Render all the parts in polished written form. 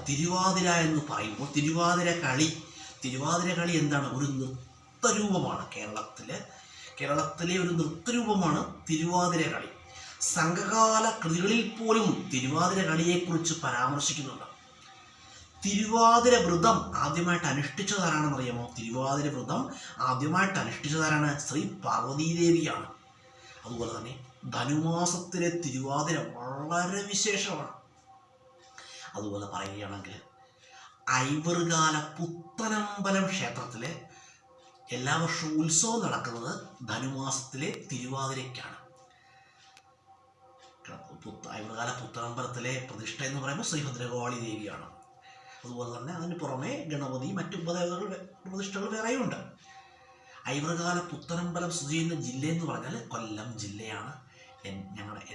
തിരുവാതിര എന്ന് പറയുമ്പോൾ തിരുവാതിര കളി എന്താണ്? ഒരു നൃത്തരൂപമാണ്. കേരളത്തിലെ ഒരു നൃത്തരൂപമാണ് തിരുവാതിര കളി. സംഘകാല കൃതികളിൽ പോലും തിരുവാതിര കളിയെക്കുറിച്ച് പരാമർശിക്കുന്നുണ്ട്. തിരുവാതിര വ്രതം ആദ്യമായിട്ട് അനുഷ്ഠിച്ചതാരാണെന്ന് അറിയാമോ? തിരുവാതിര വ്രതം ആദ്യമായിട്ട് അനുഷ്ഠിച്ചതാരാണ്? ശ്രീ പാർവതീദേവിയാണ്. അതുപോലെ തന്നെ ധനുമാസത്തിലെ തിരുവാതിര വളരെ വിശേഷമാണ്. അതുപോലെ പറയുകയാണെങ്കിൽ ഐവറുകാല പുത്തനമ്പലം ക്ഷേത്രത്തിലെ എല്ലാ വർഷവും ഉത്സവം നടക്കുന്നത് ധനുമാസത്തിലെ തിരുവാതിരയ്ക്കാണ്. ഐവറുകാല പുത്തനമ്പലത്തിലെ പ്രതിഷ്ഠ എന്ന് പറയുമ്പോൾ ശ്രീ ഭദ്രകാളി ദേവിയാണ്. അതുപോലെ തന്നെ അതിന് പുറമെ ഗണപതി മറ്റു ഉപദേവതകളുടെ പ്രതിഷ്ഠകൾ വേറെയുണ്ട്. ഐവറുകാല പുത്തനമ്പലം സ്ഥിതി ചെയ്യുന്ന ജില്ല എന്ന് പറഞ്ഞാൽ കൊല്ലം ജില്ലയാണ്.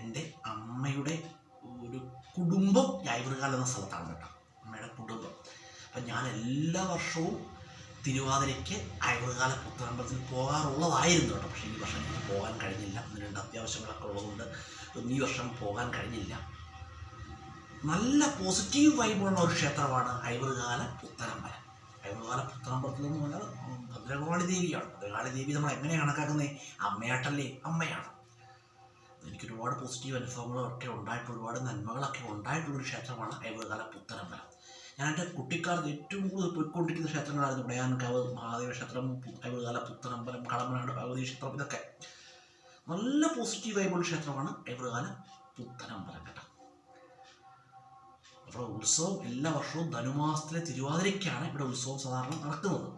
എൻ്റെ അമ്മയുടെ ഒരു കുടുംബം ഐവറുകാല എന്ന സ്ഥലത്താണ് കേട്ടോ, അമ്മയുടെ കുടുംബം. അപ്പം ഞാൻ എല്ലാ വർഷവും തിരുവാതിരയ്ക്ക് ഐവറുകാല പുത്തനമ്പലത്തിൽ പോകാറുള്ളതായിരുന്നു കേട്ടോ. പക്ഷേ ഈ വർഷം എനിക്ക് പോകാൻ കഴിഞ്ഞില്ല. ഒന്ന് രണ്ട് അത്യാവശ്യങ്ങളൊക്കെ ഉള്ളതുകൊണ്ട് ഈ വർഷം പോകാൻ കഴിഞ്ഞില്ല. നല്ല പോസിറ്റീവ് വൈബുള്ള ഒരു ക്ഷേത്രമാണ് ഐവറുകാല പുത്തനമ്പലം. ഐവറുകാല പുത്തനമ്പലത്തിൽ എന്ന് പറഞ്ഞാൽ ഭദ്രകാളി ദേവിയാണ്. ഭദ്രകാളി ദേവി നമ്മൾ എങ്ങനെയാണ് കണക്കാക്കുന്നത്? അമ്മയായിട്ടല്ലേ? അമ്മയാണ്. എനിക്ക് ഒരുപാട് പോസിറ്റീവ് അനുഭവങ്ങളൊക്കെ ഉണ്ടായിട്ട് ഒരുപാട് നന്മകളൊക്കെ ഉണ്ടായിട്ടുള്ളൊരു ക്ഷേത്രമാണ് ഐവറുകാല പുത്തനമ്പലം. ഞാൻ എൻ്റെ കുട്ടിക്കാലത്ത് ഏറ്റവും കൂടുതൽ പോയിക്കൊണ്ടിരിക്കുന്ന ക്ഷേത്രങ്ങളായിരുന്നു ഉടയാൻകാവ് മഹാദേവ ക്ഷേത്രം, ഐവറുകാല പുത്തനമ്പലം, കടമ്പനാട് ഭഗവതി ക്ഷേത്രം. ഇതൊക്കെ നല്ല പോസിറ്റീവ് വൈബുള്ള ക്ഷേത്രമാണ് ഐവറുകാല പുത്തനമ്പലം കേട്ടോ. അപ്പോൾ ഉത്സവം എല്ലാ വർഷവും ധനുമാസത്തിലെ തിരുവാതിരയ്ക്കാണ് ഇവിടെ ഉത്സവം സാധാരണ നടക്കുന്നത്.